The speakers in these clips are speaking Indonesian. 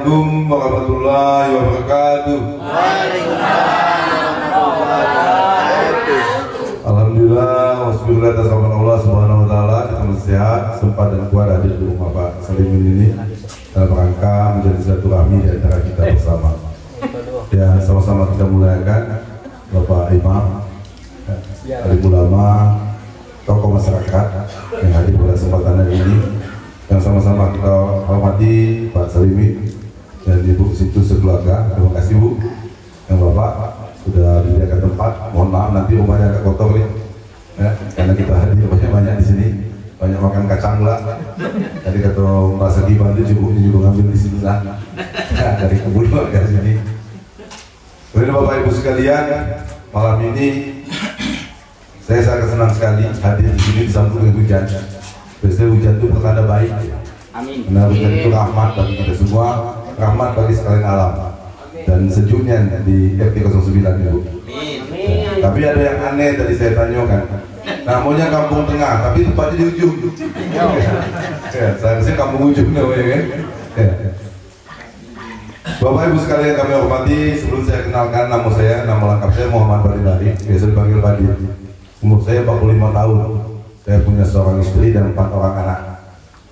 Assalamualaikum warahmatullahi wabarakatuh. Alhamdulillah, wassyukur atas rahmat Allah Subhanahu wa taala, kita masih sehat, sempat dan kuat hadir di rumah Pak Salimin ini dalam rangka menjadi silaturahmi di antara kita bersama. Ya, sama-sama kita muliakan Bapak Imam, alim ulama, tokoh masyarakat yang hadir pada kesempatan ini, yang sama-sama kita hormati Pak Salimin dan Ibu situ sekeluarga. Terima kasih Bu, yang Bapak sudah disediakan tempat. Mohon maaf nanti rumahnya agak kotor nih, ya, karena kita hadir banyak-banyak di sini, banyak makan kacang lah. Tadi kata Mbak Sagi bantu juga ngambil di sini lah, ya, dari kebun ke sini. Kemudian Bapak Ibu sekalian, malam ini saya sangat senang sekali hadir di sini disambut dengan hujan. Biasanya hujan itu pertanda baik. Amin. Karena hujan itu rahmat bagi kita semua, rahmat bagi sekalian alam. Dan sejuknya di RT 09 itu. Ya, tapi ada yang aneh tadi saya tanyakan. Namanya Kampung Tengah, tapi tempatnya di ujung. Ya, seharusnya Kampung Ujung namanya kan. Ya. Bapak Ibu sekalian kami hormati, sebelum saya kenalkan nama lengkap saya Muhammad Badilari, biasa dipanggil Badi. Umur saya 45 tahun. Saya punya seorang istri dan 4 orang anak.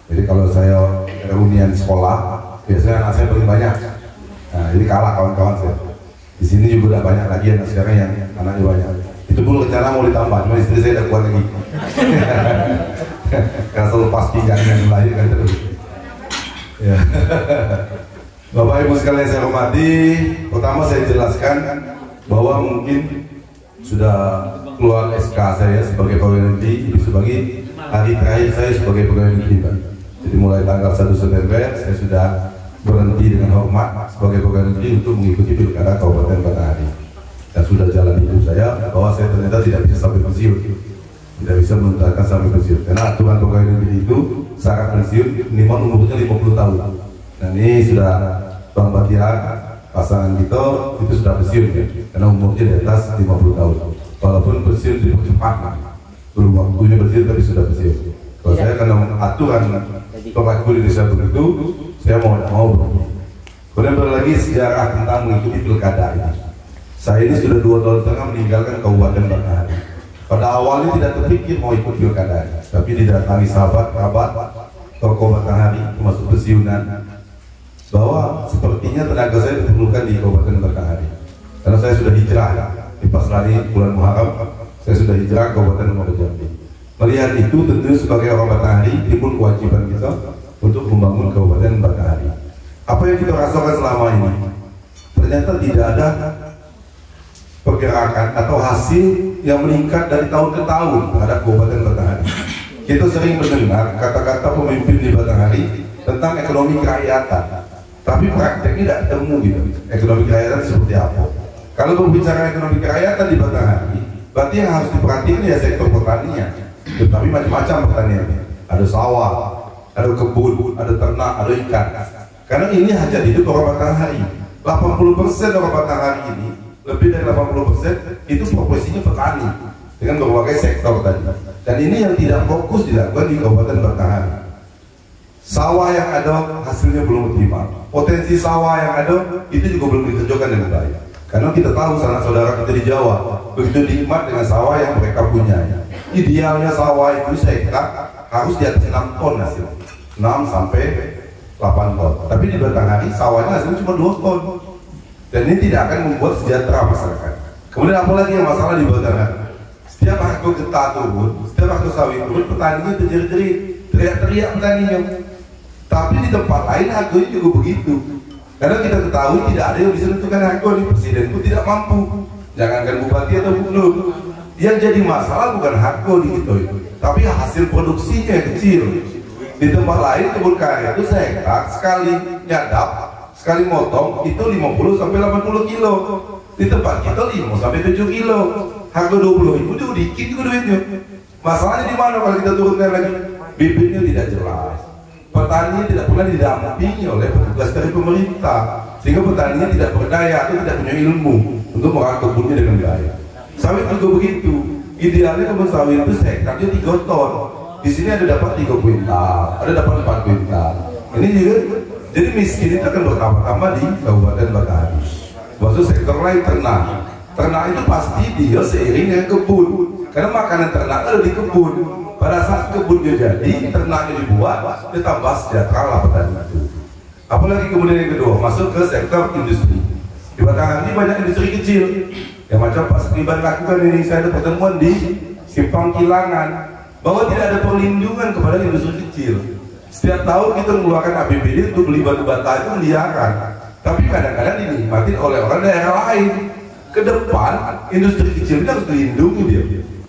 Jadi kalau saya reunian sekolah, biasanya anak saya paling banyak. Nah, jadi kalah kawan-kawan saya. Di sini juga udah banyak lagi anak sekarang yang anaknya banyak. Itu pun rencana mau ditambah, cuma istri saya udah kuat lagi. Karena selalu pasti yang melahirkan terus. Ya. Bapak Ibu sekalian saya hormati, pertama saya jelaskan bahwa mungkin sudah keluar SK saya sebagai pegawai negeri, sebagai hari terakhir saya sebagai pegawai negeri. Jadi mulai tanggal 1 September saya sudah berhenti dengan hormat sebagai pegawai negeri untuk mengikuti pilkada Kabupaten Batanghari. Dan sudah jalan hidup saya bahwa saya ternyata tidak bisa sampai pensiun, tidak bisa menuntaskan sampai pensiun. Karena aturan pegawai negeri itu syarat pensiun minimal umurnya 50 tahun. Dan ini sudah Bang Batiar, pasangan kita itu sudah pensiun ya, karena umurnya di atas 50 tahun. Walaupun pensiun dipercepat, belum waktunya pensiun tapi sudah pensiun. Kalau saya karena aturan pelaku di Indonesia begitu, saya mau berhenti. Kemudian berlagi sejarah tentang mengikuti pilkada ini. Saya ini sudah 2 tahun setengah meninggalkan Kabupaten Batanghari. Pada awalnya tidak terpikir mau ikut pilkada, tapi didatangi sahabat, kerabat, tokoh Batanghari, termasuk pensiunan, bahwa sepertinya tenaga saya diperlukan di Kabupaten Batanghari. Karena saya sudah hijrah di pas lari bulan Muharram, saya sudah hijrah ke Kabupaten Jambi. Melihat itu tentu sebagai orang Batanghari timbul kewajiban kita untuk membangun Kabupaten Batanghari. Apa yang kita rasakan selama ini, ternyata tidak ada pergerakan atau hasil yang meningkat dari tahun ke tahun terhadap Kabupaten Batanghari. Kita sering mendengar kata-kata pemimpin di Batanghari tentang ekonomi kerakyatan, tapi prakteknya tidak ketemu gitu. Ekonomi kerakyatan seperti apa? Kalau berbicara ekonomi kerakyatan di Batanghari, berarti yang harus diperhatikan ya sektor pertanian. Tapi macam-macam pertaniannya. Ada sawah, ada kebun, ada ternak, ada ikan. Karena ini hajat hidup orang Batanghari. 80% orang Batanghari ini, lebih dari 80% itu profesinya petani dengan berbagai sektor tadi. Dan ini yang tidak fokus dilakukan di Kabupaten Batanghari. Sawah yang ada hasilnya belum optimal. Potensi sawah yang ada itu juga belum dikerjakan dengan baik. Karena kita tahu sanak saudara kita di Jawa begitu nikmat dengan sawah yang mereka punya. Idealnya sawah itu sehektar harus di atas 6 ton hasil, 6 sampai 8 ton. Tapi di Batanghari sawahnya hasilnya cuma 2 ton. Dan ini tidak akan membuat sejahtera masyarakat. Kemudian apalagi yang masalah di Batanghari? Setiap harga getah turun, setiap harga sawit turun, petaninya terjerit-jerit, teriak-teriak petaninya. Tapi di tempat lain harganya juga begitu. Karena kita ketahui tidak ada yang bisa menentukan harga nih, presiden pun tidak mampu. Jangankan bupati atau gubernur. Yang jadi masalah bukan harga di kita itu, tapi hasil produksinya yang kecil. Di tempat lain kebun karet itu sehektar sekali nyadap, sekali motong itu 50 sampai 80 kilo. Di tempat kita 5 sampai 7 kilo. Harga 20.000 itu dikit juga duitnya. Masalahnya di mana kalau kita turunkan lagi? Bibitnya tidak jelas. Petani tidak pernah didampingi oleh petugas dari pemerintah, sehingga petaninya tidak berdaya atau tidak punya ilmu untuk merawat kebunnya dengan baik. Sawit juga begitu. Idealnya kebun sawit itu hektarnya 3 ton. Di sini ada dapat 3 kuintal, ada dapat 4 kuintal. Ini juga Jadi miskin itu akan bertambah-tambah di Kabupaten Batanghari. Maksud sektor lain ternak. Ternak itu pasti dia seiring dengan kebun. Karena makanan ternak ada di kebun. Pada saat kebunnya jadi, ternaknya dibuat, dia tambah sejahtera lah petani itu. Apalagi kemudian yang kedua, masuk ke sektor industri. Di Batanghari banyak industri kecil. Yang macam Pak Sekliban lakukan ini, saya ada pertemuan di Simpang Kilangan, bahwa tidak ada perlindungan kepada industri kecil. Setiap tahun kita mengeluarkan APBD untuk beli batu bata itu miliaran, tapi kadang-kadang dinikmati oleh orang daerah lain. Ke depan industri kecil itu harus dilindungi dia.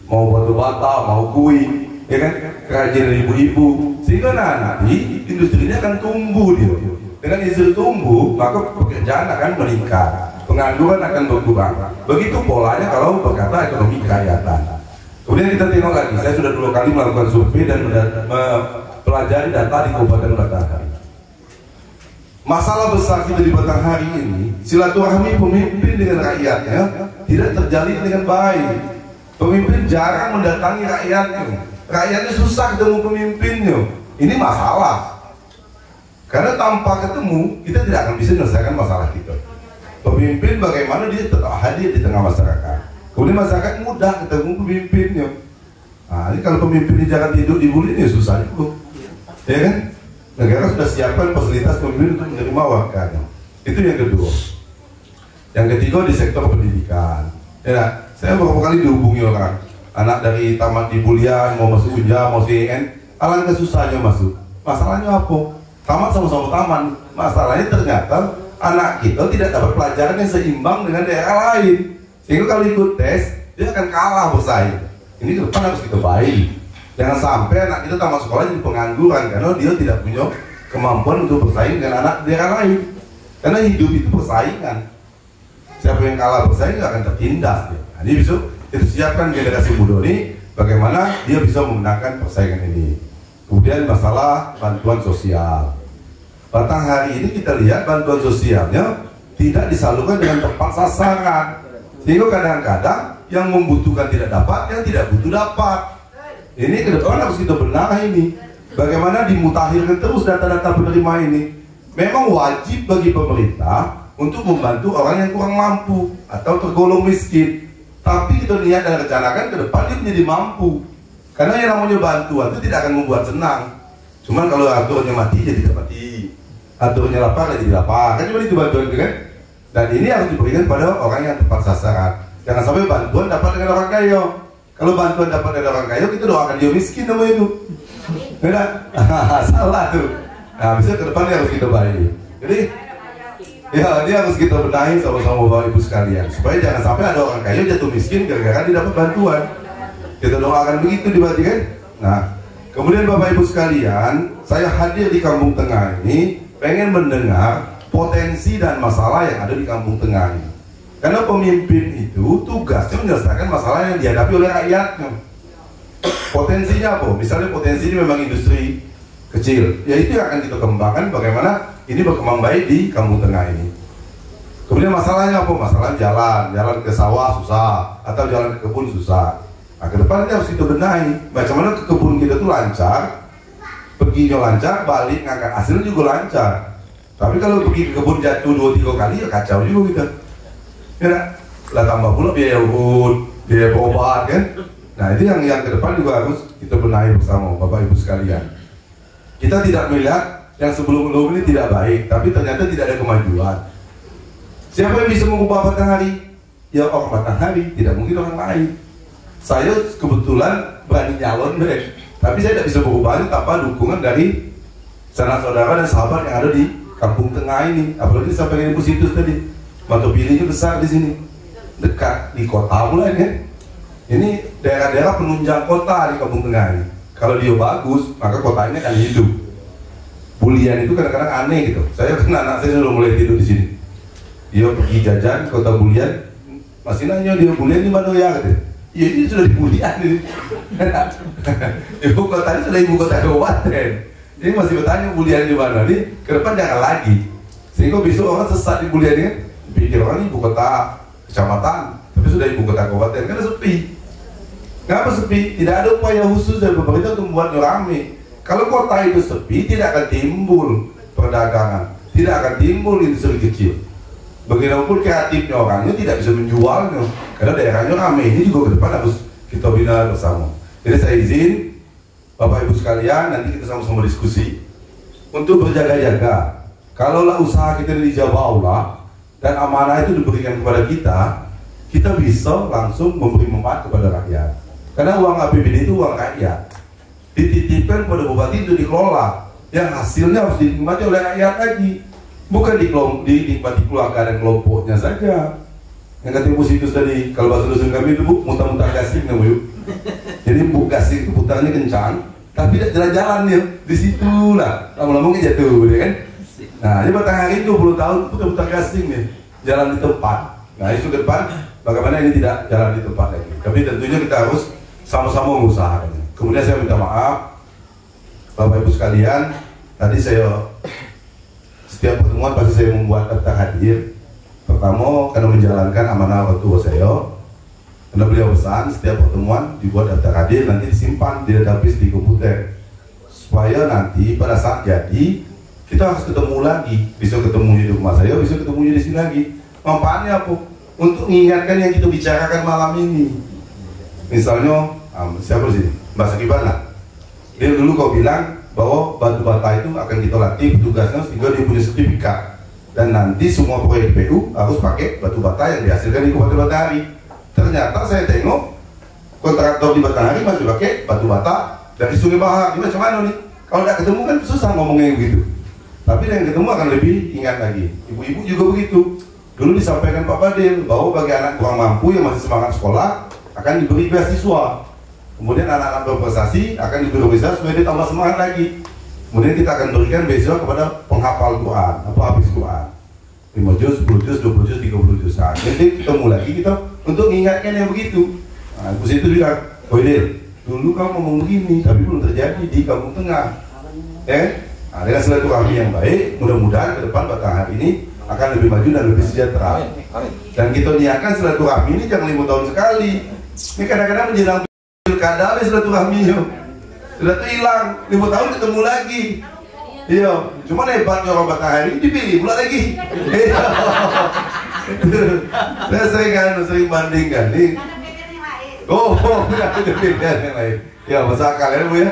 Mau batu bata, mau kue, ya kan, kerajinan ibu-ibu, sehingga nanti industrinya akan tumbuh dia. Dengan industri tumbuh, maka pekerjaan akan meningkat, pengangguran akan berkurang. Begitu polanya kalau berkata ekonomi kerakyatan. Kemudian kita tengok lagi, saya sudah 2 kali melakukan survei dan mempelajari data di Kabupaten Batanghari. Masalah besar kita di Batanghari ini, silaturahmi pemimpin dengan rakyatnya tidak terjalin dengan baik. Pemimpin jarang mendatangi rakyatnya. Rakyatnya susah ketemu pemimpinnya. Ini masalah. Karena tanpa ketemu, kita tidak akan bisa menyelesaikan masalah kita. Pemimpin bagaimana dia tetap hadir di tengah masyarakat. Kemudian masyarakat mudah ketemu pemimpinnya. Nah, ini kalau pemimpinnya jangan tidur di bulan, ya susah juga. Ya kan? Negara sudah siapkan fasilitas pemimpin untuk menerima warganya. Itu yang kedua. Yang ketiga di sektor pendidikan. Ya, saya beberapa kali dihubungi orang. Anak dari tamat di Bulian, mau masuk Unja, mau CN, alangkah susahnya masuk. Masalahnya apa? Tamat sama-sama taman. Masalahnya ternyata anak kita tidak dapat pelajaran yang seimbang dengan daerah lain. Sehingga kalau ikut tes, dia akan kalah bersaing. Ini ke depan harus kita baik. Jangan sampai anak kita tamat sekolah jadi pengangguran karena dia tidak punya kemampuan untuk bersaing dengan anak daerah lain. Karena hidup itu persaingan. Siapa yang kalah bersaing nggak akan tertindas. Nah, ini bisa kita siapkan generasi muda ini bagaimana dia bisa memenangkan persaingan ini. Kemudian masalah bantuan sosial. Batanghari ini kita lihat bantuan sosialnya tidak disalurkan dengan tepat sasaran. Sehingga kadang-kadang yang membutuhkan tidak dapat, yang tidak butuh dapat. Ini ke depan harus kita benahi ini. Bagaimana dimutakhirkan terus data-data penerima ini. Memang wajib bagi pemerintah untuk membantu orang yang kurang mampu atau tergolong miskin. Tapi kita niat dan rencanakan ke depan dia menjadi mampu. Karena yang namanya bantuan itu tidak akan membuat senang. Cuman kalau aturannya mati jadi tidak mati, aturannya lapar jadi lapar. Kan cuma itu bantuan itu kan. Dan ini harus diberikan pada orang yang tepat sasaran. Jangan sampai bantuan dapat dengan orang kaya. Kalau bantuan dapat dari orang kaya, kita doakan dia miskin namanya itu. Benar? Salah tuh. Nah, bisa ke depan harus kita baik. Jadi, ya ini harus kita benahi sama-sama Bapak Ibu sekalian. Supaya jangan sampai ada orang kaya jatuh miskin gara-gara dia dapat bantuan. Kita doakan begitu diberarti kan? Nah, kemudian Bapak Ibu sekalian, saya hadir di Kampung Tengah ini pengen mendengar potensi dan masalah yang ada di Kampung Tengah ini. Karena pemimpin itu tugasnya menyelesaikan masalah yang dihadapi oleh rakyatnya. Potensinya apa? Misalnya potensinya memang industri kecil, ya itu yang akan kita kembangkan bagaimana ini berkembang baik di Kampung Tengah ini. Kemudian masalahnya apa? Masalah jalan ke sawah susah, atau jalan ke kebun susah. Nah, ke depan ini harus kita benahi. Bagaimana ke kebun kita tuh lancar, perginya lancar, balik ngangkat hasil juga lancar. Tapi kalau pergi ke kebun jatuh 2-3 kali ya kacau juga kita. Ya, lah tambah pula biaya urut, biaya obat kan. Nah itu yang ke depan juga harus kita benahi bersama Bapak Ibu sekalian. Kita tidak melihat yang sebelum-sebelum ini tidak baik, tapi ternyata tidak ada kemajuan. Siapa yang bisa mengubah Batanghari? Ya orang Batanghari, tidak mungkin orang lain. Saya kebetulan berani nyalon deh, tapi saya tidak bisa berubah tanpa dukungan dari sanak saudara dan sahabat yang ada di Kampung Tengah ini. Apalagi sampai Ibu Situs tadi, mata pilihnya besar di sini, dekat di kota mulai kan. Ini daerah-daerah penunjang kota di Kampung Tengah ini. Kalau dia bagus, maka kotanya akan hidup. Bulian itu kadang-kadang aneh gitu. Saya kan anak saya sudah mulai tidur di sini. Dia pergi jajan ke kota Bulian, masih nanya dia Bulian di mana ya? Gitu. Ya ini sudah di Bulian ini. Ibu kotanya sudah ibu kota kabupaten. Ini masih bertanya Bulian di mana? Ini ke depan jangan lagi. Sehingga besok orang sesat di Bulian ini, pikir orang ibu kota kecamatan, tapi sudah ibu kota kabupaten, karena sepi. Kenapa sepi? Tidak ada upaya khusus dari pemerintah untuk membuatnya ramai. Kalau kota itu sepi, tidak akan timbul perdagangan, tidak akan timbul industri kecil. Bagaimanapun kreatifnya orangnya tidak bisa menjualnya, karena daerahnya ramai. Ini juga ke depan harus kita bina bersama. Jadi saya izin Bapak Ibu sekalian, nanti kita sama-sama diskusi untuk berjaga-jaga. Kalaulah usaha kita dijawab Allah dan amanah itu diberikan kepada kita, kita bisa langsung memberi manfaat kepada rakyat. Karena uang APBD itu uang rakyat, dititipkan kepada bupati itu dikelola, yang hasilnya harus dinikmati oleh rakyat lagi, bukan dinikmati keluarga dan kelompoknya saja. Yang kata Ibu Situs tadi, kalau bahasa dusun kami itu Bu, mutar-mutar gasing namanya. Jadi Bu gasing itu putarnya kencang, tapi tidak jalan-jalan dia, di situ lah, lama-lama jatuh, ya kan? Nah, ini Batanghari 20 tahun putar-putar gasing nih, jalan di tempat. Nah, isu ke depan, bagaimana ini tidak jalan di tempat lagi. Tapi tentunya kita harus sama-sama mengusahakannya. Kemudian saya minta maaf, Bapak Ibu sekalian, tadi saya setiap pertemuan pasti saya membuat daftar hadir. Pertama, karena menjalankan amanah orang tua saya, karena beliau pesan setiap pertemuan dibuat daftar hadir, nanti disimpan di database di komputer, supaya nanti pada saat jadi kita harus ketemu lagi, bisa ketemu di rumah saya, bisa ketemu di sini lagi. Manfaatnya apa? Untuk mengingatkan yang kita bicarakan malam ini. Misalnya, siapa sih? Mbak Sakibana. Dia dulu kau bilang bahwa batu bata itu akan kita latih tugasnya sehingga dia punya sertifikat. Dan nanti semua proyek PU harus pakai batu bata yang dihasilkan di Kabupaten Batanghari. Ternyata saya tengok kontraktor di Batanghari masih pakai batu bata dari Sungai Bahar. Ini macam mana nih? Kalau tidak ketemu kan susah ngomongnya begitu. Tapi yang ketemu akan lebih ingat lagi. Ibu-ibu juga begitu. Dulu disampaikan Pak Badil bahwa bagi anak kurang mampu yang masih semangat sekolah akan diberi beasiswa. Kemudian anak-anak berprestasi akan diberi beasiswa supaya dia tambah semangat lagi. Kemudian kita akan berikan beasiswa kepada penghafal Quran atau habis Quran, 5 juz, 10 juz, 20 juz, 30 juz. Nah, jadi ketemu lagi kita untuk mengingatkan yang begitu. Nah, Gus itu bilang, Badil, dulu kamu ngomong begini, tapi belum terjadi di Kampung Tengah. Nah, dengan silaturahmi yang baik, mudah-mudahan ke depan Batanghari ini akan lebih maju dan lebih sejahtera. Dan kita niatkan silaturahmi ini jangan 5 tahun sekali. Ini kadang-kadang menjelang pilkada silaturahmi sudah tuh hilang, 5 tahun ketemu lagi. Iya, cuma hebatnya orang Batanghari dipilih pula lagi. Saya sering bandingkan nih. Oh, itu pilihan yang lain. Ya, masa kalian Bu ya.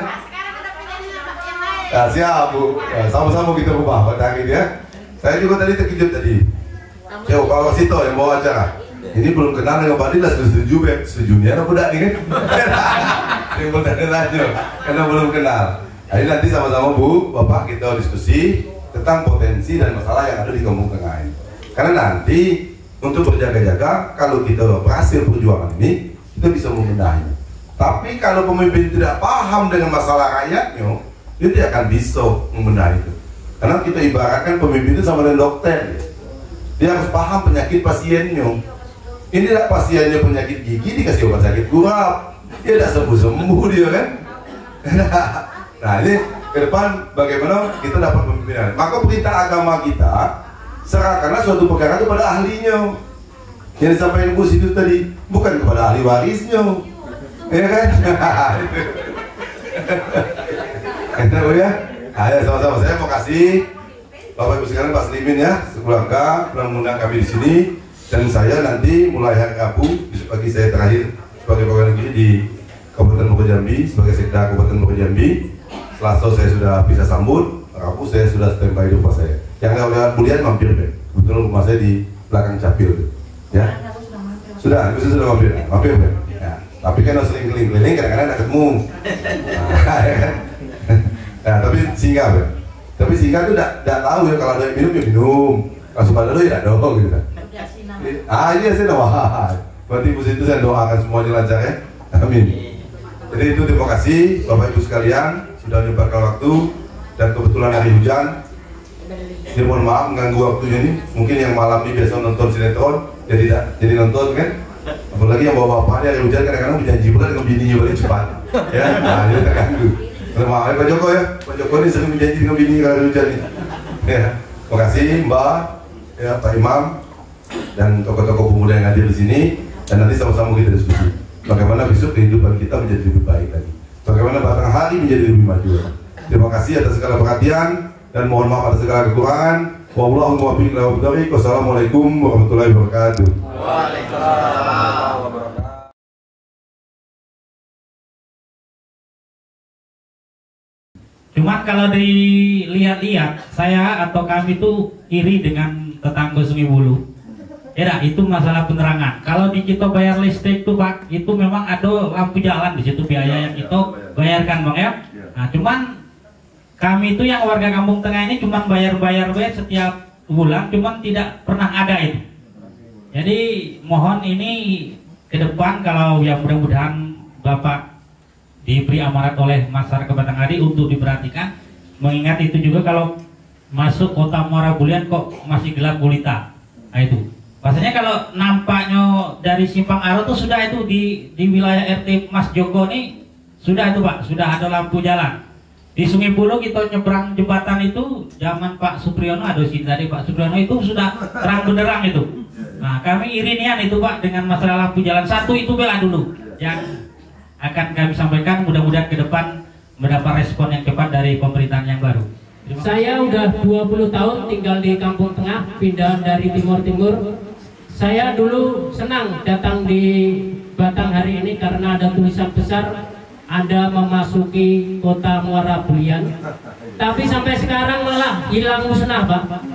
Nah, siap Bu. Ya, sama-sama kita ubah Batanghari ya. Saya juga tadi terkejut tadi. Ya, Pak Wasito yang bawa acara. Ini belum kenal dengan Pak Dilas, setuju be, setujunya apa udah nih kan? Yang bertanya-tanya, karena belum kenal. Jadi nanti sama-sama Bu, Bapak kita diskusi tentang potensi dan masalah yang ada di Kampung Tengah ini. Karena nanti untuk berjaga-jaga, kalau kita berhasil perjuangan ini, kita bisa membenahinya. Tapi kalau pemimpin tidak paham dengan masalah rakyatnya, dia tidak akan bisa membenahi itu. Karena kita ibaratkan pemimpin itu sama dengan dokter. Dia harus paham penyakit pasiennya. Ini lah pasiennya penyakit gigi dikasih obat sakit gurap, dia tidak sembuh-sembuh dia kan. Nah ini ke depan bagaimana kita dapat pemimpinan. Maka perintah agama kita serahkanlah suatu perkara itu pada ahlinya. Yang disampaikan Gus itu tadi bukan kepada ahli warisnya, ya kan? Enak ya. Ayo sama-sama saya mau kasih Bapak Ibu sekalian Pak Slimin ya, sekeluarga pernah mengundang kami di sini. Dan saya nanti mulai hari Rabu, bagi saya terakhir sebagai pegawai negeri di Kabupaten Bogor Jambi, sebagai sekda Kabupaten Bogor Jambi. Selasa saya sudah bisa sambut, Rabu saya sudah standby di rumah saya. Yang lewat kuliah mampir deh, kebetulan rumah saya di belakang Capil, ya. Sudah mampir deh. Ya. Tapi kan harus sering keliling-keliling, kadang-kadang tidak ketemu. Nah, tapi singgah, deh. Tapi singgah itu tidak tahu ya kalau ada yang minum ya minum, kalau suka dulu ya tidak dong gitu kan. Iya saya doakan. Berarti Bu Situ saya doakan semuanya lancar ya. Amin. Jadi itu terima kasih Bapak Ibu sekalian sudah menyempatkan waktu dan kebetulan hari hujan. Jadi mohon maaf mengganggu waktunya ini. Mungkin yang malam ini biasa nonton sinetron jadi nonton kan. Apalagi yang bawa bapaknya hari hujan kadang-kadang berjanji pula dengan bininya paling cepat. Ya, nah ini terganggu. Terima kasih Pak Joko ya. Pak Joko ini sering berjanji dengan bininya kalau hari hujan ini. Ya, terima kasih Mbak, ya Pak Imam. Dan tokoh-tokoh pemuda yang hadir di sini, dan nanti sama-sama kita diskusi bagaimana besok kehidupan kita menjadi lebih baik lagi, bagaimana Batanghari menjadi lebih maju. Terima kasih atas segala perhatian. dan mohon maaf atas segala kekurangan. Wallahu muwaffiq ila aqwamit thoriq. Wassalamualaikum warahmatullahi wabarakatuh. Waalaikumsalam wabarakatuh. Cuma kalau dilihat-lihat, saya atau kami itu iri dengan tetangga Sungai Bulu. Ya, itu masalah penerangan. Kalau di kita bayar listrik tuh Pak, itu memang ada lampu jalan di situ, biaya yang kita bayarkan Bang ya. Nah, cuman kami itu yang warga Kampung Tengah ini cuman bayar setiap bulan, cuman tidak pernah ada itu. Jadi mohon ini ke depan kalau yang mudah-mudahan Bapak diberi amanat oleh masyarakat Batanghari untuk diperhatikan, mengingat itu juga kalau masuk kota Muara Bulian kok masih gelap gulita. Nah itu. Pastinya kalau nampaknya dari Simpang Aro tuh sudah itu di wilayah RT Mas Joko nih sudah itu Pak, sudah ada lampu jalan. Di Sungai Bulo kita nyebrang jembatan itu zaman Pak Supriyono, ada sini tadi Pak Supriyono itu sudah terang benderang itu. Nah kami irinian itu Pak dengan masalah lampu jalan. Satu itu bela dulu yang akan kami sampaikan, mudah-mudahan ke depan mendapat respon yang cepat dari pemerintahan yang baru. Saya udah 20 tahun tinggal di Kampung Tengah, pindah dari Timur. Saya dulu senang datang di Batanghari ini karena ada tulisan besar Anda memasuki kota Muara Bulian. Tapi sampai sekarang malah hilang musnah Pak.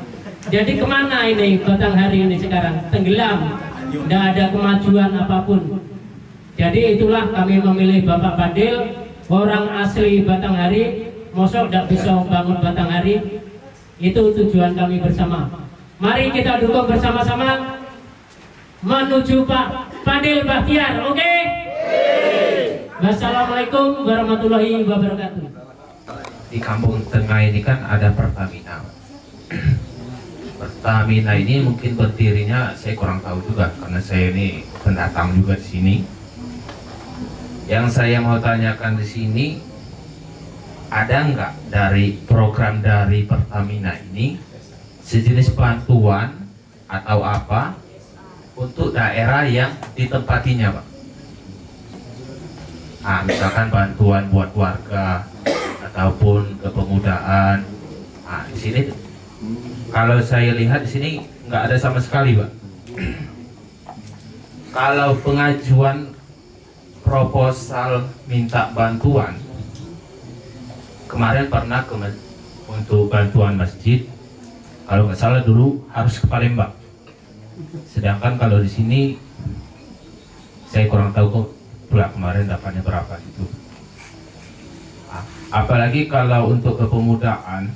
Jadi kemana ini Batanghari ini sekarang? Tenggelam, tidak ada kemajuan apapun. Jadi itulah kami memilih Bapak Fadil, orang asli Batanghari, mosok tidak bisa bangun Batanghari. Itu tujuan kami bersama. Mari kita dukung bersama-sama menuju Pak Fadil Bahtiar, oke? Wassalamualaikum warahmatullahi wabarakatuh. Di Kampung Tengah ini kan ada Pertamina. Pertamina ini mungkin berdirinya saya kurang tahu juga karena saya ini pendatang juga di sini. Yang saya mau tanyakan di sini, ada nggak dari program dari Pertamina ini sejenis bantuan atau apa untuk daerah yang ditempatinya Pak? Nah, misalkan bantuan buat warga ataupun kepemudaan. Nah, di sini kalau saya lihat di sini nggak ada sama sekali Pak. Kalau pengajuan proposal minta bantuan kemarin pernah untuk bantuan masjid, kalau nggak salah dulu harus ke Palembang. Sedangkan kalau di sini saya kurang tahu kok pula kemarin dapatnya berapa itu. Apalagi kalau untuk kepemudaan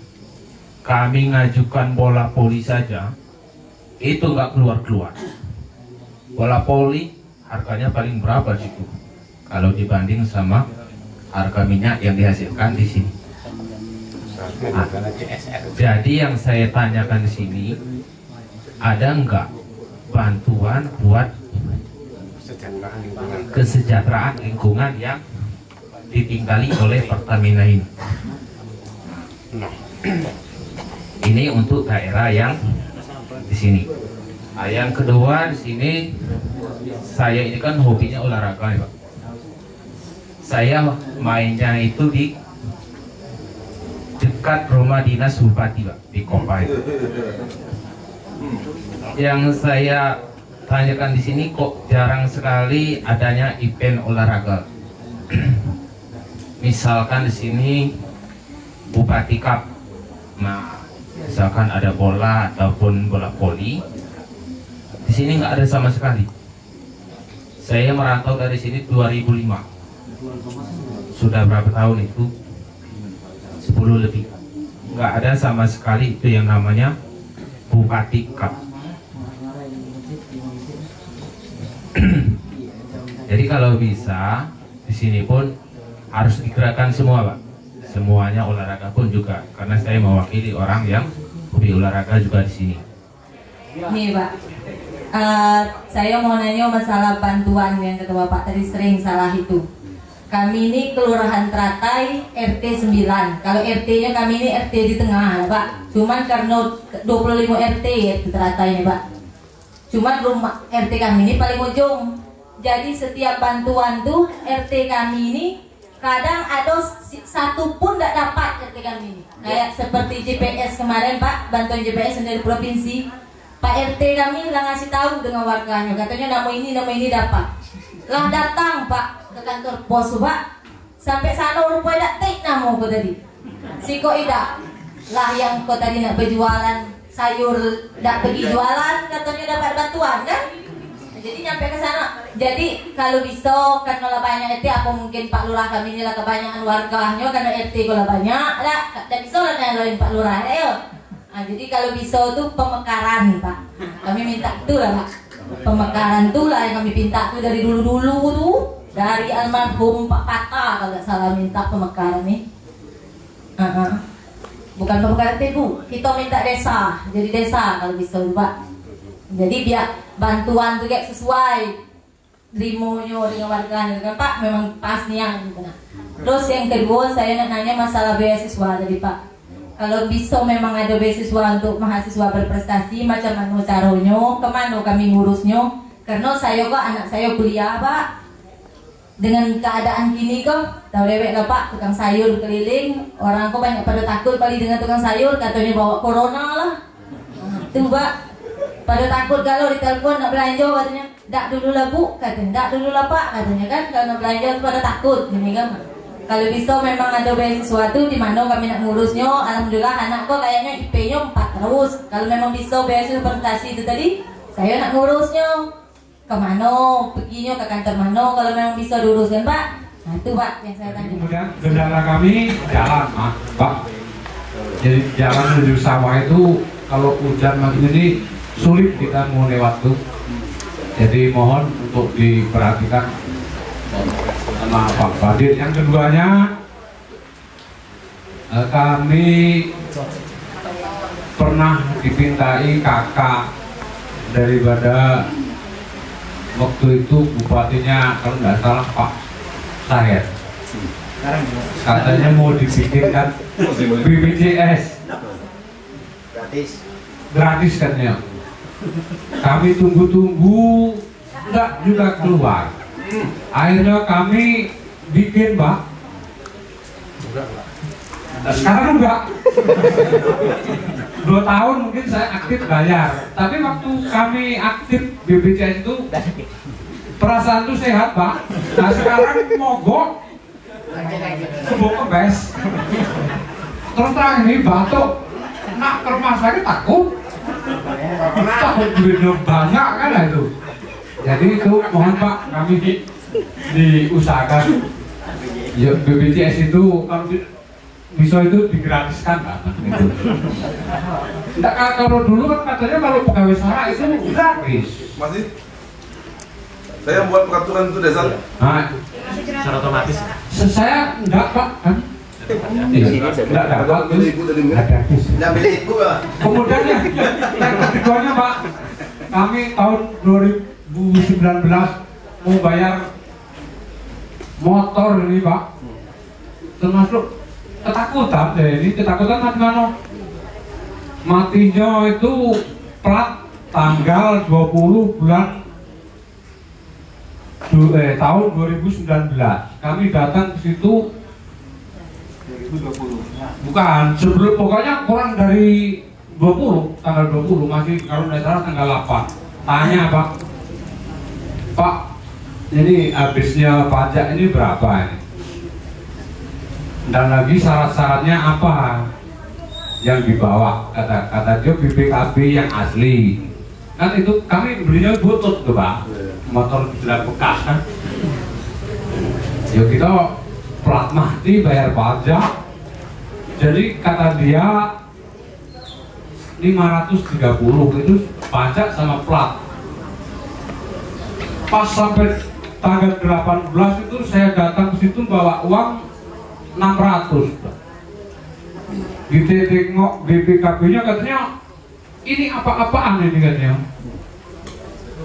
kami ngajukan bola poli saja itu nggak keluar. Bola poli harganya paling berapa sih Bu? Kalau dibanding sama harga minyak yang dihasilkan di sini. Jadi yang saya tanyakan di sini, ada nggak bantuan buat kesejahteraan lingkungan yang ditinggali oleh Pertamina ini? Ini untuk daerah yang di sini. Nah, yang kedua di sini, saya ini kan hobinya olahraga ya Pak. Saya mainnya itu di dekat rumah dinas Bupati Pak, di Kompai. Yang saya tanyakan di sini kok jarang sekali adanya event olahraga. Misalkan di sini Bupati Cup. Nah, misalkan ada bola ataupun bola voli. Di sini nggak ada sama sekali. Saya merantau dari sini 2005. Sudah berapa tahun itu? 10 lebih. Nggak ada sama sekali itu yang namanya Bupati Cup. Jadi kalau bisa di sini pun harus digerakkan semua Pak. Semuanya olahraga pun juga, karena saya mewakili orang yang hobi olahraga juga di sini. Nih Pak, saya mau nanya masalah bantuan yang kata Bapak tadi sering salah itu. Kami ini Kelurahan Teratai RT 9. Kalau RT-nya kami ini RT di tengah Pak. Cuman karena 25 RT RT Teratai ini Pak. Cuman rumah RT kami ini paling ujung. Jadi setiap bantuan tuh RT kami ini kadang ada satu pun tidak dapat RT kami ini. Kayak seperti JPS kemarin Pak, bantuan JPS dari provinsi, Pak RT kami lah ngasih tahu dengan warganya, katanya nama ini dapat. Lah datang Pak ke kantor pos Pak, sampai sana rupanya tak take nama kau tadi. Si kok tidak lah yang kau tadi nak berjualan sayur, tidak pergi jualan, katanya dapat bantuan kan? Jadi nyampe ke sana. Jadi kalau bisa kan kalau banyak RT, apa mungkin Pak Lurah kami ini lah kebanyakan warganya karena RT kalau banyak lah, tidak bisa lah nyaloin Pak Lurah ayo. Nah, jadi kalau bisa tuh pemekaran Pak, kami minta itu lah Pak, pemekaran tuh lah yang kami minta tuh dari dulu tuh, dari almarhum Pak Pata kalau nggak salah minta pemekaran nih. Bukan pemekaran Bu, kita minta desa, jadi desa kalau bisa Pak. Jadi biar bantuan tuh kayak sesuai rimonya dengan warganya kan Pak, memang pas niat gitu. Nah. Terus yang kedua saya nak nanya masalah beasiswa tadi Pak. Kalau bisa memang ada beasiswa untuk mahasiswa berprestasi, macam mana caranya, kemana kami ngurusnya? Karena saya kok anak saya kuliah Pak. Dengan keadaan gini kok, tahu dewek lah Pak, tukang sayur keliling, orang kok banyak pada takut kali dengan tukang sayur, katanya bawa corona lah. Tuh Pak. Pada takut kalau ditelepon nak belanja katanya, "Dak dulu lah Bu," katanya, "Dak dulu lah Pak," katanya kan, kalau nak belanja pada takut gini kan. Kalau bisa memang ada beasiswa tuh di mana kami nak ngurusnya, alhamdulillah anak kok kayaknya IP-nya 4 terus. Kalau memang bisa beasiswa prestasi itu tadi, saya nak ngurusnya. Kemana, perginya ke kantor mana, kalau memang bisa diuruskan Pak. Nah itu Pak yang saya tanya. Kemudian kendala kami jalan Pak. Jadi jalan menuju sawah itu kalau hujan makin ini sulit kita mau lewat tuh. Jadi mohon untuk diperhatikan sama Pak Badir. Yang keduanya, kami pernah dipintai kakak daripada waktu itu bupatinya kalau nggak salah Pak Sahed. Katanya mau dibikinkan BPJS gratis katanya. Kami tunggu-tunggu enggak juga keluar. Akhirnya kami bikin Pak. Sekarang enggak. 2 tahun mungkin saya aktif bayar. Tapi waktu kami aktif BPJS itu perasaan tuh sehat Pak. Nah sekarang mogok, sembuh kempes. Terus terang ini batuk. Nak ke rumah sakit takut duitnya banyak kan itu. Jadi itu mohon Pak kami diusahakan ya, BPJS itu kalau bisa itu digratiskan Pak. Enggak, kalau dulu kan katanya kalau pegawai sara itu gratis. Masih? Saya buat peraturan itu desa. Nah, Secara otomatis. saya enggak Pak kan. Enggak dapat gratis. Enggak milik ibu Pak. Kemudian yang ketiganya Pak, kami tahun 2019 mau bayar motor ini Pak, termasuk ketakutan deh. Ini ketakutan mana? Matinya itu plat tanggal 20 bulan tahun 2019. Kami datang ke situ 2020. Bukan, sebelum pokoknya kurang dari 20, tanggal 20 masih kalau tidak salah tanggal 8. Tanya Pak, ini habisnya pajak ini berapa ini? Dan lagi syarat-syaratnya apa yang dibawa? Kata dia BPKB yang asli. Kan itu kami belinya butut tuh Pak, motor sudah bekas kan. Ya kita plat mati bayar pajak. Jadi kata dia 530 itu pajak sama plat. Pas sampai tanggal 18 itu saya datang ke situ bawa uang 600. Di titik BPKB-nya katanya ini apa-apaan ini katanya.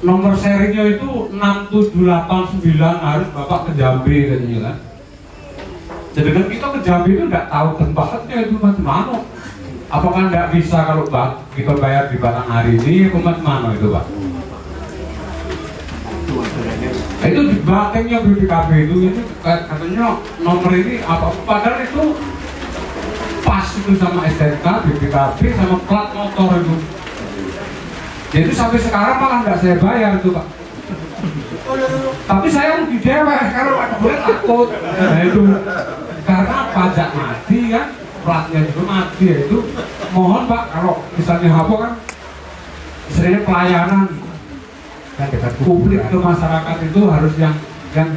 Nomor serinya itu 6789 harus Bapak ke Jambi katanya kan. Jadi kan kita ke Jambi itu nggak tahu tempatnya itu macam mana. Apakah nggak bisa kalau kita bayar di Batanghari ini atau macam mana itu Pak? Nah, itu di banknya BPKB itu katanya nomor ini apa, padahal itu pas itu sama STNK, BPKB sama plat motor itu. Jadi sampai sekarang malah nggak saya bayar itu Pak. Tapi saya rugi dewek kalau Pak boleh takut. Nah itu karena pajak mati kan, platnya juga mati ya itu. Mohon Pak kalau misalnya apa kan, istilahnya pelayanan publik ke masyarakat itu harus yang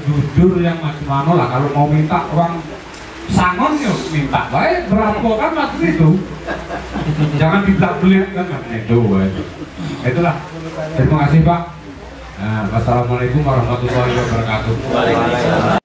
jujur, yang macam-macam lah. Kalau mau minta uang sangon ya minta baik berapa kan macam itu. Jangan dibelak-belit kan itu. Itulah. Terima kasih Pak. Wassalamualaikum warahmatullahi wabarakatuh.